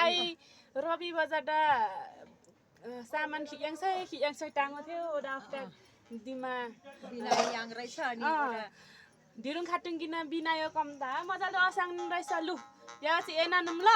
I Rabi बजारदा सामान खियाङसै टाङो थियो doctor दिमा बिना याङ रहेछ अनि धिरुङ खाटुङ किन बिनायो कम्दा मजाले असाङ रहेछ लु यहाँ चाहिँ एनानुम ल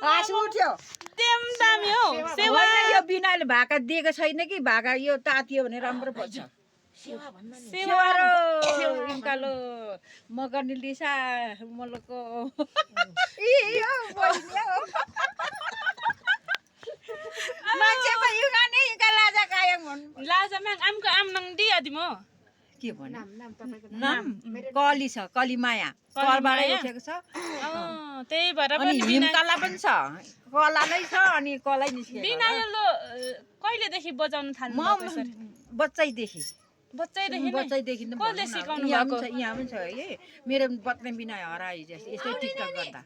हाँस उठ्यो टेम दामी हो सेवा यो बिनाले भाका दिएको छैन कि भाका यो तातियो भने राम्रो पर्छ सेवा र इन्कालो मगर्नी लिसा मलको मान्छेमा यो गाने इन्का लाजा कायम भन्नु लाजा म्याङ आमको आम नङ दि आदिमो के भन्नु नाम कली छ कली माया कलबाटै उठेको छ त्यही भएर अनि पनि हिमकला पनि छ कला नै छ अनि कलै निस्केको बिना यो लो कहिलेदेखि बजाउन थाल्नु म भएको यसरी बच्चैदेखि बच्चैदेखि नै बच्चैदेखि नै कसले भनौँ न। सिकाउनु यहाँ भएको? पनि छ यहाँ पनि छ है मेरो बत्ने बिना हरायो जस्तो यस्तै टिकटक गर्दा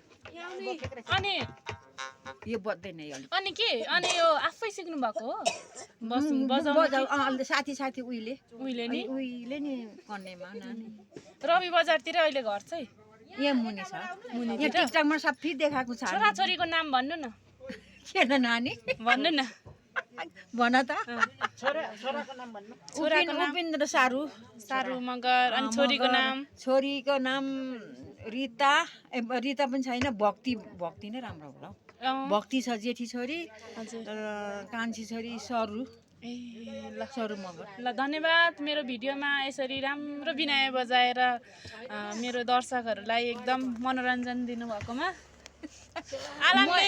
अनि यो बज्दैन अलिक अनि के अनि यो आफै सिक्नु भएको हो बजाउनु बजाउ साथी साथी उहिले उहिले नि उहिले नि कन्नेमा नानी रवि बजारतिर अहिले घर चाहिँ यहाँ मुनि छ मुनितिर? यहाँ टिकटकमा सबै देखाएको छ छोराछोरीको नाम भन्नु न के त नानी भन्नु न भन त छोराको नाम उपिन्द्र सारू सारू मगर अनि छोरीको नाम छोरीको नाम रिता रिता पनि छैन भक्ति भक्ति नै राम्रो होला हौ भक्ति छ जेठी छोरी हजुर कान्छी छोरी सरू ए ल सरू मगर ल धन्यवाद मेरो भिडियोमा यसरी राम्रो बिनाय बजाएर मेरो दर्शकहरूलाई एकदम मनोरञ्जन दिनुभएकोमा आलामले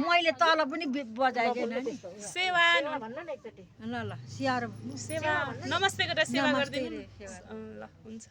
मैले तल पनि बजाएकै नानी सेवा ल ल स्याहार सेवा नमस्ते गरेर सेवा नमस्ते गरिदिनु रे, सेवा। ल हुन्छ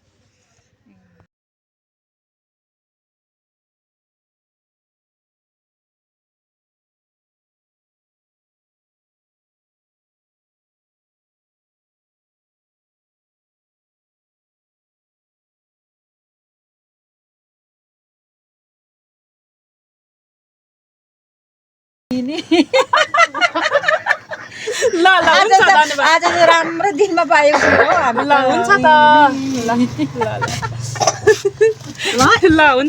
ल ल हुन्छ धन्यवाद आज त राम्रो दिनमा पाएको छु हो ल हुन्छ त ल ल ल हुन्छ